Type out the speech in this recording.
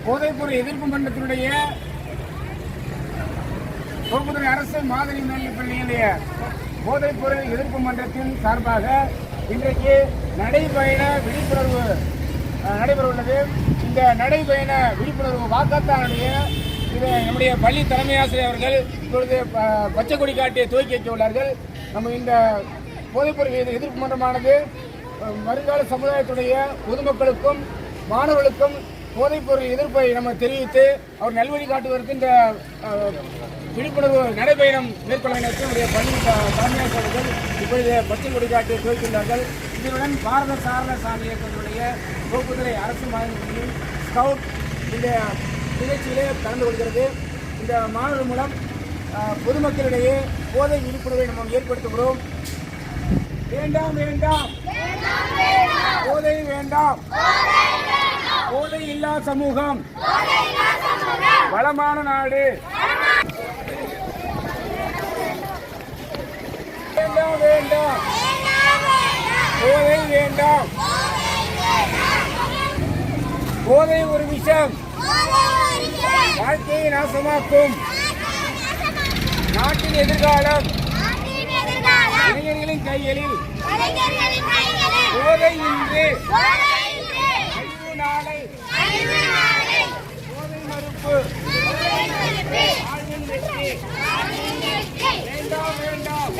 போதைப்பொருள் எதிர்ப்பு மன்றத்தினுடைய தோப்புத்துறை அரசு மாதிரி மேல்நிலைப்பள்ளியினுடைய போதைப்பொருள் எதிர்ப்பு மன்றத்தின் சார்பாக இன்றைக்கு நடைபயண விழிப்புணர்வு நடைபெற உள்ளது. இந்த நடைபயண விழிப்புணர்வு வாக்கத்தானுடைய இது நம்முடைய பள்ளி தலைமை ஆசிரியர் அவர்கள் இப்பொழுது பச்சை கொடி காட்டி துவக்கி வைக்க உள்ளார்கள். நம்ம இந்த போதைப்பொருள் எதிர்ப்பு மன்றமானது வருங்கால சமுதாயத்துடைய பொதுமக்களுக்கும் மாணவர்களுக்கும் போதைப்பொருள் எதிர்ப்பை நம்ம தெரிவித்து அவர் நல்வழி காட்டுவதற்கு இந்த விழிப்புணர்வு நடைபயணம் மேற்கொள்ள வேண்டும். நம்முடைய பள்ளி தலைமை ஆசிரியர்கள் இப்பொழுது பச்சை கொடி காட்டி துவக்கியுள்ளார்கள். இதனுடன் பாரத சாரண சாமி இயக்கத்தினுடைய தோப்புத்துறை அரசு மாதிரி ஸ்கவுட் இந்த நிகழ்ச்சியிலே கலந்து கொள்கிறது. இந்த மாணவர் மூலம் பொதுமக்களிடையே போதை விழிப்புணர்வை நம்ம ஏற்படுத்துகிறோம். வேண்டாம் வேண்டாம் போதை வேண்டாம், போதை இல்லா சமூகம், வளமான நாடு. வேண்டாம் வேண்டாம் போதை வேண்டாம், போதை ஒரு விஷம், வாழ்க்கையை நாசமாக்கும், நாட்டின் எதிர்காலம் இளைஞர்களின் கைகளில், போதை இன்று அழிவு நாளை, போதை மறுப்பு, வாழ்வின் வெற்றி. வேண்டாம் வேண்டாம்